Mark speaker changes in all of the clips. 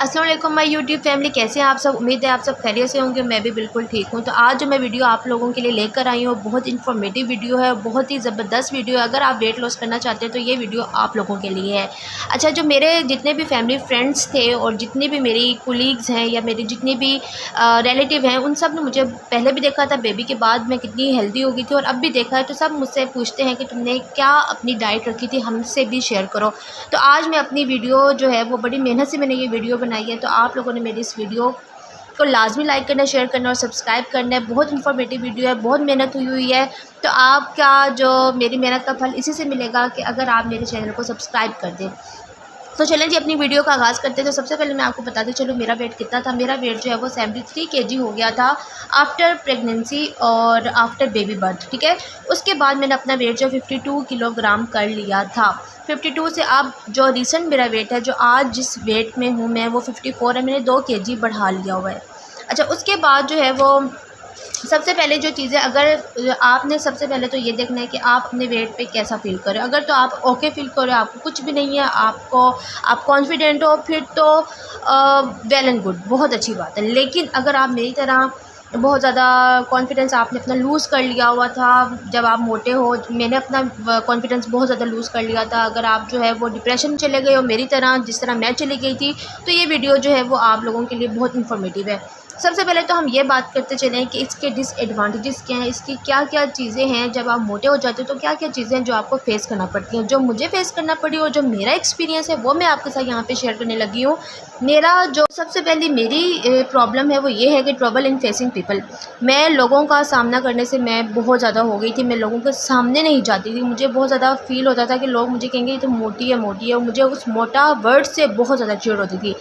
Speaker 1: अस्सलाम वालेकुम my YouTube family, कैसे हैं आप सब। उम्मीद है आप सब खैरियत से होंगे। मैं भी बिल्कुल ठीक हूं। तो आज जो मैं वीडियो आप लोगों के लिए लेकर आई हूं बहुत इन्फॉर्मेटिव वीडियो है, बहुत ही ज़बरदस्त वीडियो है। अगर आप वेट लॉस करना चाहते हैं तो ये वीडियो आप लोगों के लिए है। अच्छा, जो मेरे जितने भी फैमिली फ्रेंड्स थे और जितने भी मेरी कोलीग्स हैं या मेरे जितने भी रिलेटिव हैं, उन सब ने मुझे पहले भी देखा था बेबी के बाद मैं कितनी हेल्दी हो गई थी, और अब भी देखा है। तो सब मुझसे पूछते हैं कि तुमने क्या अपनी डाइट रखी थी, हमसे भी शेयर करो। तो आज मैं अपनी वीडियो जो है वो बड़ी मेहनत से मैंने ये वीडियो बनाई है। तो आप लोगों ने मेरी इस वीडियो को लाजमी लाइक करना, शेयर करना और सब्सक्राइब करना है। बहुत इन्फॉर्मेटिव वीडियो है, बहुत मेहनत हुई है। तो आपका जो मेरी मेहनत का फल इसी से मिलेगा कि अगर आप मेरे चैनल को सब्सक्राइब कर दें। तो चलें जी, अपनी वीडियो का आगाज़ करते हैं। तो सबसे पहले मैं आपको बताती चलूँ मेरा वेट कितना था। मेरा वेट जो है वो 73 kg हो गया था आफ्टर प्रेगनेंसी और आफ्टर बेबी बर्थ, ठीक है। उसके बाद मैंने अपना वेट जो 52 किलोग्राम कर लिया था। 52 से अब जो रिसेंट मेरा वेट है, जो आज जिस वेट में हूँ मैं, वो 54 है। मैंने 2 kg बढ़ा लिया हुआ है। अच्छा, उसके बाद जो है वो सबसे पहले जो चीज़ें, अगर आपने सबसे पहले तो ये देखना है कि आप अपने वेट पे कैसा फ़ील कर रहे हो। अगर तो आप ओके फ़ील कर रहे हो, आपको कुछ भी नहीं है, आप कॉन्फिडेंट हो, फिर तो वेल एंड गुड, बहुत अच्छी बात है। लेकिन अगर आप मेरी तरह बहुत ज़्यादा कॉन्फिडेंस आपने अपना लूज़ कर लिया हुआ था जब आप मोटे हो, मैंने अपना कॉन्फिडेंस बहुत ज़्यादा लूज़ कर लिया था, अगर आप जो है वो डिप्रेशन में चले गए हो मेरी तरह, जिस तरह मैं चली गई थी, तो ये वीडियो जो है वो आप लोगों के लिए बहुत इन्फॉर्मेटिव है। सबसे पहले तो हम ये बात करते चलें कि इसके डिसएडवांटेजेस क्या हैं, इसकी क्या क्या चीज़ें हैं। जब आप मोटे हो जाते हो तो क्या क्या चीज़ें हैं जो आपको फेस करना पड़ती हैं, जो मुझे फेस करना पड़ी और जो मेरा एक्सपीरियंस है वो मैं आपके साथ यहाँ पे शेयर करने लगी हूँ। मेरा जो सबसे पहली मेरी प्रॉब्लम है वो ये है कि ट्रबल इन फेसिंग पीपल। मैं लोगों का सामना करने से मैं बहुत ज़्यादा हो गई थी। मैं लोगों के सामने नहीं जाती थी। मुझे बहुत ज़्यादा फील होता था कि लोग मुझे कहेंगे ये तो मोटी है मोटी है, और मुझे उस मोटा वर्ड से बहुत ज़्यादा चिढ़ होती थी।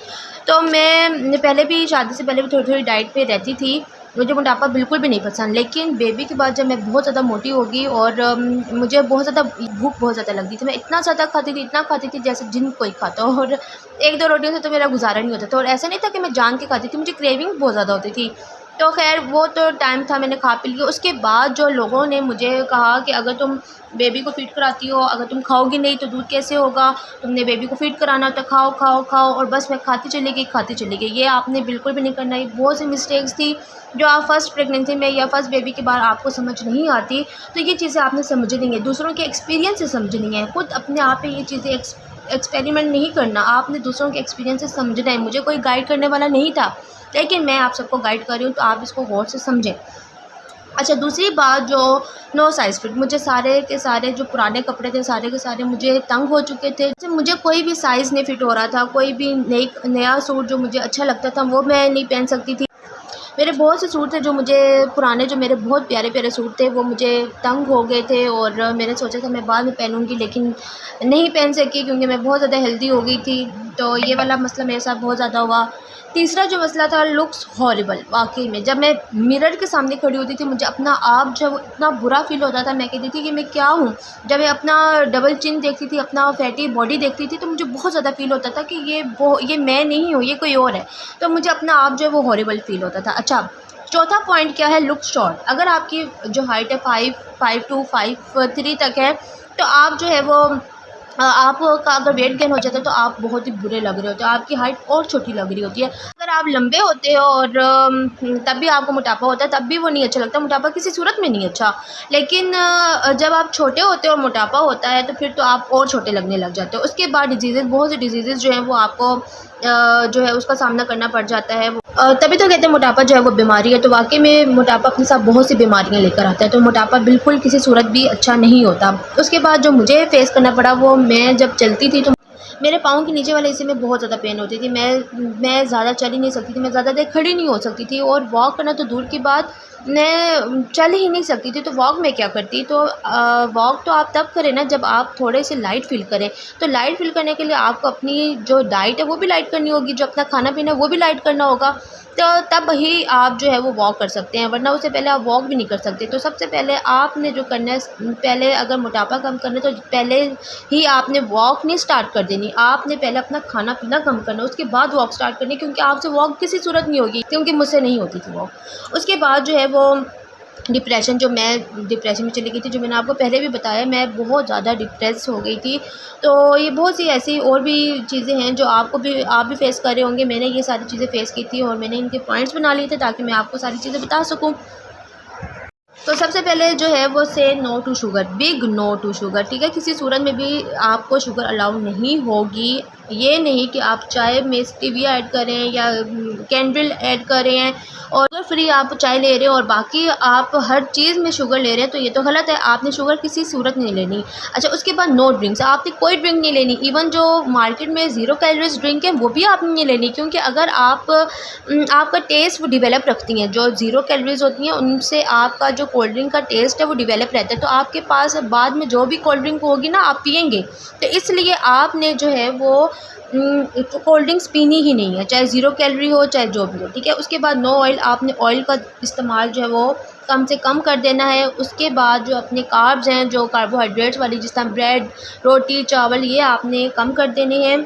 Speaker 1: तो मैं पहले भी, शादी से पहले भी थोड़ी थोड़ी डाइट पे रहती थी। मुझे मोटापा बिल्कुल भी नहीं पसंद। लेकिन बेबी के बाद जब मैं बहुत ज़्यादा मोटी हो गई और मुझे बहुत ज़्यादा भूख बहुत ज़्यादा लगती थी, मैं इतना ज़्यादा खाती थी, इतना खाती थी जैसे जिन कोई खाता हो, और एक दो रोटियों से तो मेरा गुजारा नहीं होता था। और ऐसा नहीं था कि मैं जान के खाती थी, मुझे क्रेविंग बहुत ज़्यादा होती थी। तो खैर वो तो टाइम था, मैंने खा पी लिया। उसके बाद जो लोगों ने मुझे कहा कि अगर तुम बेबी को फीड कराती हो, अगर तुम खाओगी नहीं तो दूध कैसे होगा, तुमने बेबी को फीड कराना तो खाओ खाओ खाओ। और बस मैं खाती चली गई। ये आपने बिल्कुल भी नहीं करना। ये बहुत सी मिस्टेक्स थी जो आप फर्स्ट प्रेगनेंसी में या फर्स्ट बेबी के बाद आपको समझ नहीं आती। तो ये चीज़ें आपने समझनी है, दूसरों के एक्सपीरियंस से समझनी है, खुद अपने आप पे ये चीज़ें एक्सपेरिमेंट नहीं करना। आपने दूसरों के एक्सपीरियंस से समझना है। मुझे कोई गाइड करने वाला नहीं था, लेकिन मैं आप सबको गाइड कर रही हूँ, तो आप इसको गौर से समझें। अच्छा, दूसरी बात, जो नो साइज़ फिट, मुझे सारे के सारे जो पुराने कपड़े थे सारे के सारे मुझे तंग हो चुके थे। जैसे मुझे कोई भी साइज़ नहीं फिट हो रहा था, कोई भी नया सूट जो मुझे अच्छा लगता था वो मैं नहीं पहन सकती थी। मेरे बहुत से सूट थे जो मुझे पुराने, जो मेरे बहुत प्यारे प्यारे सूट थे, वो मुझे तंग हो गए थे। और मैंने सोचा था मैं बाद में पहनूंगी, लेकिन नहीं पहन सकी क्योंकि मैं बहुत ज़्यादा हेल्दी हो गई थी। तो ये वाला मसला मेरे साथ बहुत ज़्यादा हुआ। तीसरा जो मसला था, लुक्स हॉरिबल। वाकई में जब मैं मिरर के सामने खड़ी होती थी, मुझे अपना आप जो इतना बुरा फील होता था। मैं कहती थी कि मैं क्या हूँ। जब मैं अपना डबल चिन देखती थी, अपना फैटी बॉडी देखती थी, तो मुझे बहुत ज़्यादा फील होता था कि ये मैं नहीं हूँ, ये कोई और है। तो मुझे अपना आप जो है वो हॉरिबल फील होता था। अच्छा, चौथा पॉइंट क्या है, लुक शॉर्ट। अगर आपकी जो हाइट है 5'2", 5'3" तक है, तो आप जो है वो आपका अगर वेट गेन हो जाता है तो आप बहुत ही बुरे लग रहे होते हो, आपकी हाइट और छोटी लग रही होती है। अगर आप लंबे होते हो और तब भी आपको मोटापा होता है, तब भी वो नहीं अच्छा लगता। मोटापा किसी सूरत में नहीं अच्छा। लेकिन जब आप छोटे होते हो और मोटापा होता है तो फिर तो आप और छोटे लगने लग जाते हो। उसके बाद डिजीज़, बहुत से डिजीज़ जो हैं वो आपको जो है उसका सामना करना पड़ जाता है। तभी तो कहते हैं मोटापा जो है वो बीमारी है। तो वाकई में मोटापा अपने साथ बहुत सी बीमारियां लेकर आता है। तो मोटापा बिल्कुल किसी सूरत भी अच्छा नहीं होता। उसके बाद जो मुझे फेस करना पड़ा, वो मैं जब चलती थी तो मेरे पाँव के नीचे वाले हिस्से में बहुत ज़्यादा पेन होती थी। मैं ज़्यादा चल ही नहीं सकती थी, मैं ज़्यादा देर खड़ी नहीं हो सकती थी, और वॉक करना तो दूर की बात, मैं चल ही नहीं सकती थी। तो वॉक में क्या करती, तो वॉक तो आप तब करें ना जब आप थोड़े से लाइट फील करें। तो लाइट फील करने के लिए आपको अपनी जो डाइट है वो भी लाइट करनी होगी, जो अपना खाना पीना है वो भी लाइट करना होगा। तो तब ही आप जो है वो वॉक कर सकते हैं, वरना उससे पहले आप वॉक भी नहीं कर सकते। तो सबसे पहले आपने जो करना है, पहले अगर मोटापा कम करना है तो पहले ही आपने वॉक नहीं स्टार्ट कर देनी। आपने पहले अपना खाना पीना कम करना, उसके बाद वॉक स्टार्ट करनी, क्योंकि आपसे वॉक किसी सूरत नहीं होगी, क्योंकि मुझसे नहीं होती थी वॉक। उसके बाद जो है वो डिप्रेशन में चली गई थी, जो मैंने आपको पहले भी बताया, मैं बहुत ज़्यादा डिप्रेस हो गई थी। तो ये बहुत सी ऐसी और भी चीज़ें हैं जो आप भी फेस कर रहे होंगे। मैंने ये सारी चीज़ें फेस की थी और मैंने इनके पॉइंट्स बना लिए थे ताकि मैं आपको सारी चीज़ें बता सकूँ। तो सबसे पहले जो है वो say no to sugar, big no to sugar, ठीक है। किसी सूरत में भी आपको शुगर अलाउ नहीं होगी। ये नहीं कि आप चाय में स्टीविया ऐड करें या कैंडल ऐड करें और शुगर फ्री आप चाय ले रहे हो और बाकी आप हर चीज़ में शुगर ले रहे हैं, तो ये तो गलत है। आपने शुगर किसी सूरत नहीं लेनी। अच्छा, उसके बाद नो ड्रिंक्स, आपने कोई ड्रिंक नहीं लेनी। इवन जो मार्केट में ज़ीरो कैलोरीज ड्रिंक है वो भी आपने नहीं लेनी, क्योंकि अगर आपका टेस्ट वो डिवेलप रखती हैं। जो ज़ीरो कैलोरीज होती हैं उनसे आपका जो कोल्ड ड्रिंक का टेस्ट है वो डिवेलप रहता है, तो आपके पास बाद में जो भी कोल्ड ड्रिंक होगी ना आप पिएंगे। तो इसलिए आपने जो है वो कोल्ड ड्रिंक्स पीनी ही नहीं है, चाहे ज़ीरो कैलोरी हो चाहे जो भी हो, ठीक है। उसके बाद नो ऑयल, आपने ऑयल का इस्तेमाल जो है वो कम से कम कर देना है। उसके बाद जो अपने कार्ब्स हैं, जो कार्बोहाइड्रेट्स वाली, जिस तरह ब्रेड, रोटी, चावल, ये आपने कम कर देने हैं।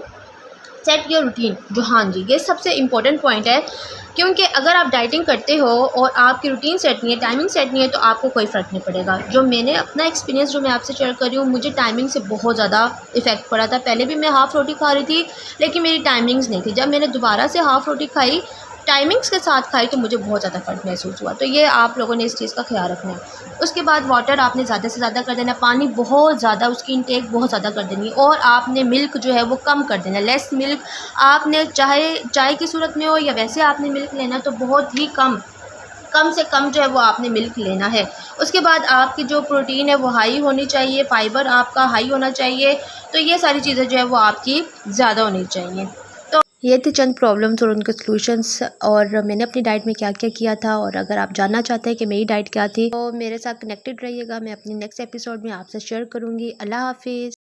Speaker 1: सेट योर रूटीन, जो हाँ जी, ये सबसे इम्पोर्टेंट पॉइंट है, क्योंकि अगर आप डाइटिंग करते हो और आपकी रूटीन सेट नहीं है, टाइमिंग सेट नहीं है, तो आपको कोई फ़र्क नहीं पड़ेगा। जो मैंने अपना एक्सपीरियंस जो मैं आपसे शेयर कर रही हूँ, मुझे टाइमिंग से बहुत ज़्यादा इफ़ेक्ट पड़ा था। पहले भी मैं हाफ़ रोटी खा रही थी, लेकिन मेरी टाइमिंग्स नहीं थी। जब मैंने दोबारा से हाफ़ रोटी खाई, टाइमिंग्स के साथ खाई, तो मुझे बहुत ज़्यादा फ़र्क महसूस हुआ। तो ये आप लोगों ने इस चीज़ का ख़्याल रखना है। उसके बाद वाटर आपने ज़्यादा से ज़्यादा कर देना, पानी बहुत ज़्यादा, उसकी इंटेक बहुत ज़्यादा कर देनी है। और आपने मिल्क जो है वो कम कर देना, लेस मिल्क। आपने चाहे चाय की सूरत में हो या वैसे आपने मिल्क लेना, तो बहुत ही कम से कम जो है वो आपने मिल्क लेना है। उसके बाद आपकी जो प्रोटीन है वो हाई होनी चाहिए, फ़ाइबर आपका हाई होना चाहिए। तो ये सारी चीज़ें जो है वो आपकी ज़्यादा होनी चाहिए। तो ये थे चंद प्रॉब्लम्स और उनके सॉल्यूशंस, और मैंने अपनी डाइट में क्या क्या किया था। और अगर आप जानना चाहते हैं कि मेरी डाइट क्या थी, तो मेरे साथ कनेक्टेड रहिएगा। मैं अपने नेक्स्ट एपिसोड में आपसे शेयर करूँगी। अल्लाह हाफिज़।